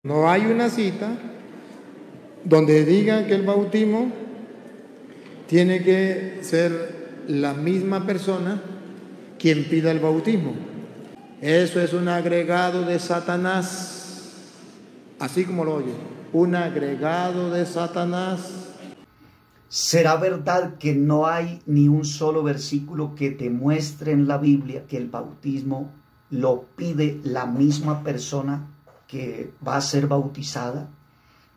No hay una cita donde diga que el bautismo tiene que ser la misma persona quien pida el bautismo. Eso es un agregado de Satanás, así como lo oye, un agregado de Satanás. ¿Será verdad que no hay ni un solo versículo que te muestre en la Biblia que el bautismo lo pide la misma persona que va a ser bautizada?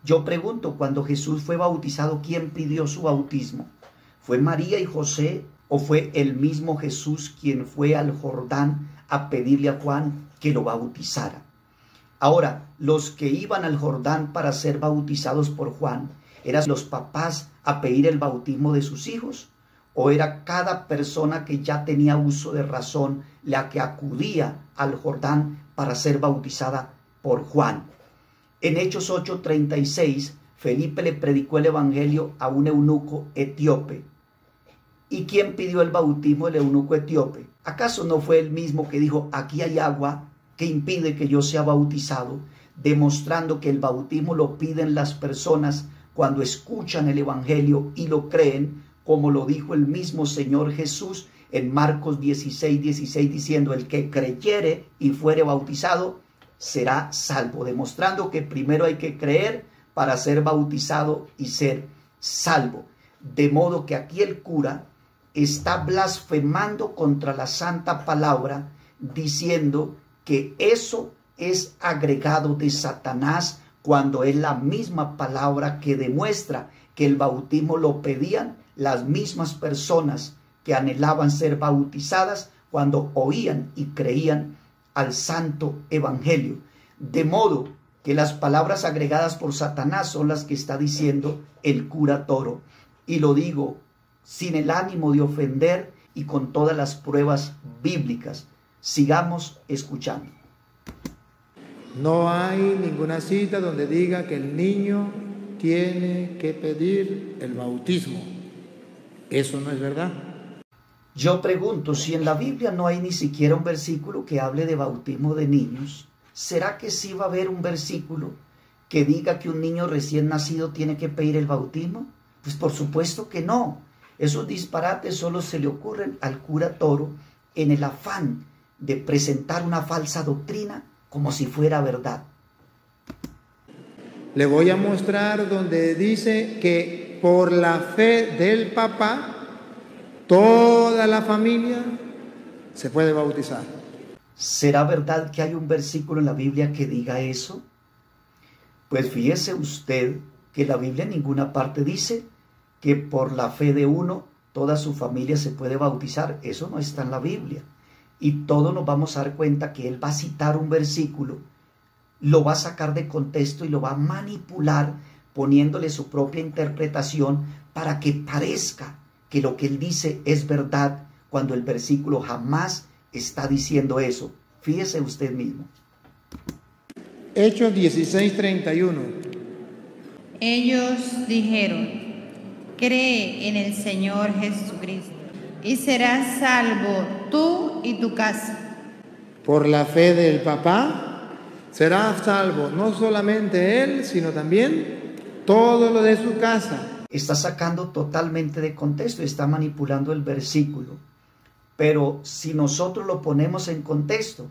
Yo pregunto, cuando Jesús fue bautizado, ¿quién pidió su bautismo? ¿Fue María y José o fue el mismo Jesús quien fue al Jordán a pedirle a Juan que lo bautizara? Ahora, los que iban al Jordán para ser bautizados por Juan, ¿eran los papás a pedir el bautismo de sus hijos? ¿O era cada persona que ya tenía uso de razón la que acudía al Jordán para ser bautizada por Juan? En Hechos 8:36, Felipe le predicó el evangelio a un eunuco etíope. ¿Y quién pidió el bautismo del eunuco etíope? ¿Acaso no fue el mismo que dijo, aquí hay agua que impide que yo sea bautizado? Demostrando que el bautismo lo piden las personas cuando escuchan el evangelio y lo creen, como lo dijo el mismo Señor Jesús en Marcos 16:16, diciendo, el que creyere y fuere bautizado será salvo, demostrando que primero hay que creer para ser bautizado y ser salvo. De modo que aquí el cura está blasfemando contra la santa palabra, diciendo que eso es agregado de Satanás, cuando es la misma palabra que demuestra que el bautismo lo pedían las mismas personas que anhelaban ser bautizadas cuando oían y creían al santo evangelio. De modo que las palabras agregadas por Satanás son las que está diciendo el cura Toro. Y lo digo sin el ánimo de ofender y con todas las pruebas bíblicas. Sigamos escuchando. No hay ninguna cita donde diga que el niño tiene que pedir el bautismo. Eso no es verdad. Yo pregunto, si en la Biblia no hay ni siquiera un versículo que hable de bautismo de niños, ¿será que sí va a haber un versículo que diga que un niño recién nacido tiene que pedir el bautismo? Pues por supuesto que no. Esos disparates solo se le ocurren al cura Toro en el afán de presentar una falsa doctrina como si fuera verdad. Le voy a mostrar donde dice que por la fe del papá, toda la familia se puede bautizar. ¿Será verdad que hay un versículo en la Biblia que diga eso? Pues fíjese usted que la Biblia en ninguna parte dice que por la fe de uno toda su familia se puede bautizar. Eso no está en la Biblia. Y todos nos vamos a dar cuenta que él va a citar un versículo, lo va a sacar de contexto y lo va a manipular poniéndole su propia interpretación para que parezca que lo que él dice es verdad, cuando el versículo jamás está diciendo eso. Fíjese usted mismo. Hechos 16:31. Ellos dijeron, cree en el Señor Jesucristo y serás salvo tú y tu casa. Por la fe del papá será salvo no solamente él, sino también todo lo de su casa. Está sacando totalmente de contexto, está manipulando el versículo. Pero si nosotros lo ponemos en contexto,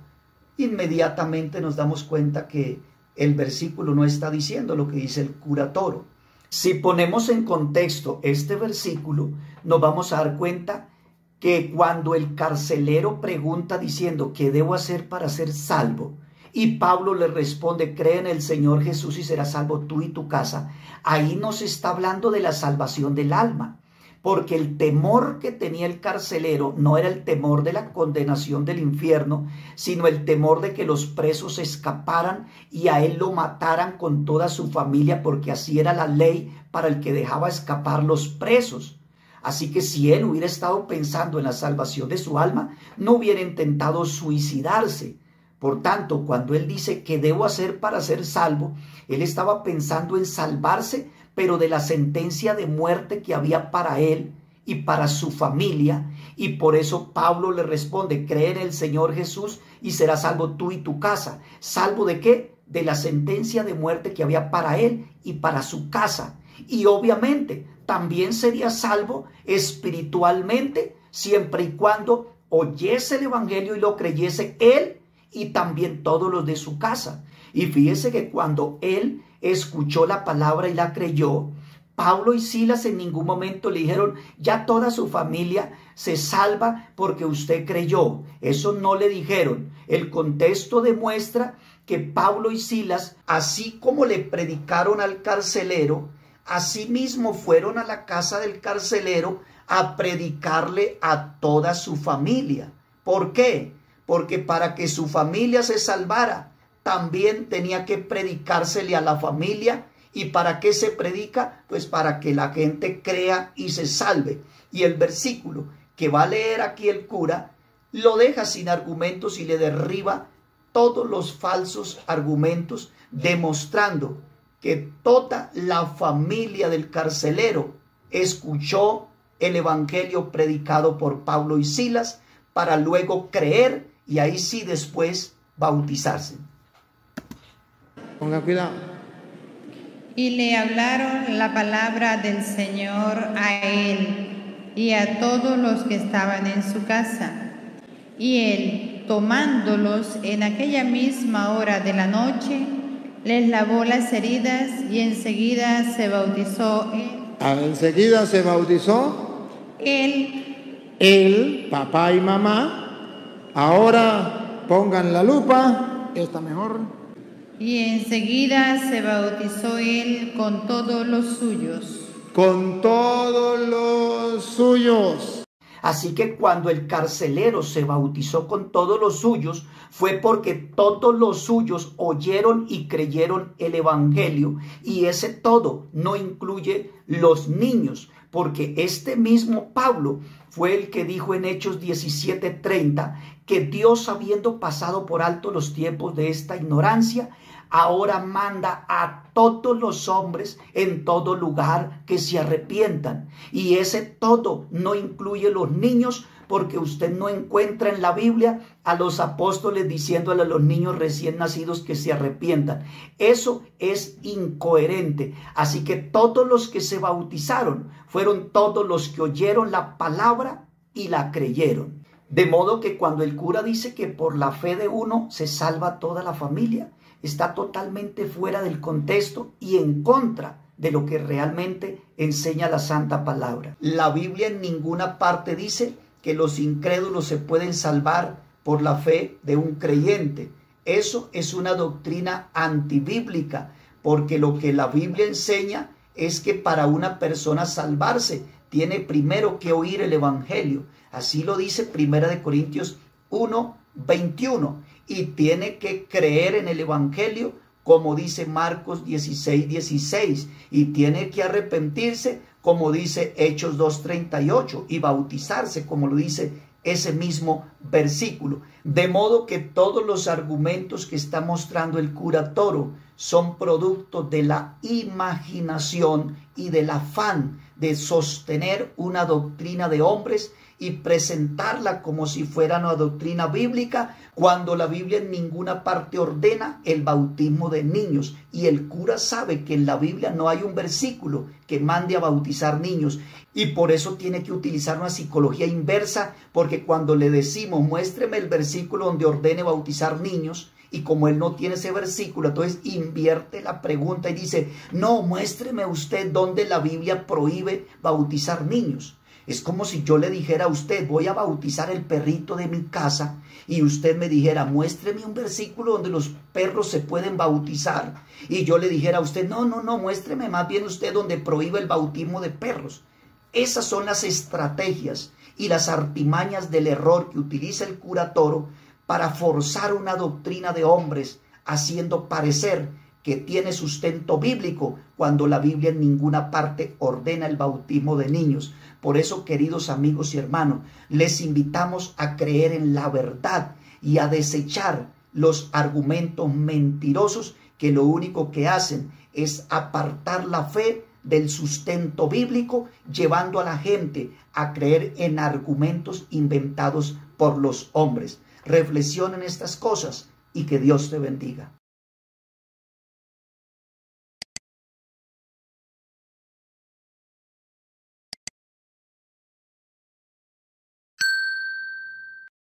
inmediatamente nos damos cuenta que el versículo no está diciendo lo que dice el cura Toro. Si ponemos en contexto este versículo, nos vamos a dar cuenta que cuando el carcelero pregunta diciendo ¿qué debo hacer para ser salvo? Y Pablo le responde, cree en el Señor Jesús y serás salvo tú y tu casa. Ahí nos está hablando de la salvación del alma, porque el temor que tenía el carcelero no era el temor de la condenación del infierno, sino el temor de que los presos escaparan y a él lo mataran con toda su familia, porque así era la ley para el que dejaba escapar los presos. Así que si él hubiera estado pensando en la salvación de su alma, no hubiera intentado suicidarse. Por tanto, cuando él dice ¿qué debo hacer para ser salvo?, él estaba pensando en salvarse, pero de la sentencia de muerte que había para él y para su familia. Y por eso Pablo le responde, cree en el Señor Jesús y serás salvo tú y tu casa. ¿Salvo de qué? de la sentencia de muerte que había para él y para su casa. Y obviamente también sería salvo espiritualmente siempre y cuando oyese el evangelio y lo creyese él y también todos los de su casa. Y fíjese que cuando él escuchó la palabra y la creyó, Pablo y Silas en ningún momento le dijeron, ya toda su familia se salva porque usted creyó. Eso no le dijeron. El contexto demuestra que Pablo y Silas, así como le predicaron al carcelero, asimismo fueron a la casa del carcelero a predicarle a toda su familia. ¿Por qué? Porque para que su familia se salvara, también tenía que predicársele a la familia. ¿Y para qué se predica? Pues para que la gente crea y se salve. Y el versículo que va a leer aquí el cura lo deja sin argumentos y le derriba todos los falsos argumentos, demostrando que toda la familia del carcelero escuchó el evangelio predicado por Pablo y Silas para luego creer y ahí sí después bautizarse. Ponga cuidado. Y le hablaron la palabra del Señor a él y a todos los que estaban en su casa. Y él, tomándolos en aquella misma hora de la noche, les lavó las heridas y enseguida se bautizó él. Enseguida se bautizó él, papá y mamá. Ahora pongan la lupa, está mejor. Y enseguida se bautizó él con todos los suyos. Con todos los suyos. Así que cuando el carcelero se bautizó con todos los suyos, fue porque todos los suyos oyeron y creyeron el evangelio. Y ese todo no incluye los niños, porque este mismo Pablo fue el que dijo en Hechos 17:30 que Dios, habiendo pasado por alto los tiempos de esta ignorancia, ahora manda a todos los hombres en todo lugar que se arrepientan. Y ese todo no incluye los niños, porque usted no encuentra en la Biblia a los apóstoles diciéndole a los niños recién nacidos que se arrepientan. Eso es incoherente. Así que todos los que se bautizaron fueron todos los que oyeron la palabra y la creyeron. De modo que cuando el cura dice que por la fe de uno se salva toda la familia, está totalmente fuera del contexto y en contra de lo que realmente enseña la Santa Palabra. La Biblia en ninguna parte dice que los incrédulos se pueden salvar por la fe de un creyente. Eso es una doctrina antibíblica, porque lo que la Biblia enseña es que para una persona salvarse tiene primero que oír el evangelio. Así lo dice 1 Corintios 1:21. Y tiene que creer en el evangelio, como dice Marcos 16:16. Y tiene que arrepentirse, como dice Hechos 2:38. Y bautizarse, como lo dice ese mismo versículo. De modo que todos los argumentos que está mostrando el cura Toro son producto de la imaginación y del afán de sostener una doctrina de hombres y presentarla como si fuera una doctrina bíblica, cuando la Biblia en ninguna parte ordena el bautismo de niños. Y el cura sabe que en la Biblia no hay un versículo que mande a bautizar niños. Y por eso tiene que utilizar una psicología inversa, porque cuando le decimos, muéstreme el versículo donde ordene bautizar niños, y como él no tiene ese versículo, entonces invierte la pregunta y dice, no, muéstreme usted donde la Biblia prohíbe bautizar niños. Es como si yo le dijera a usted, voy a bautizar el perrito de mi casa, y usted me dijera, muéstreme un versículo donde los perros se pueden bautizar. Y yo le dijera a usted, no, muéstreme más bien usted donde prohíbe el bautismo de perros. Esas son las estrategias y las artimañas del error que utiliza el cura Toro para forzar una doctrina de hombres, haciendo parecer que tiene sustento bíblico cuando la Biblia en ninguna parte ordena el bautismo de niños. Por eso, queridos amigos y hermanos, les invitamos a creer en la verdad y a desechar los argumentos mentirosos que lo único que hacen es apartar la fe del sustento bíblico, llevando a la gente a creer en argumentos inventados por los hombres. Reflexionen estas cosas y que Dios te bendiga.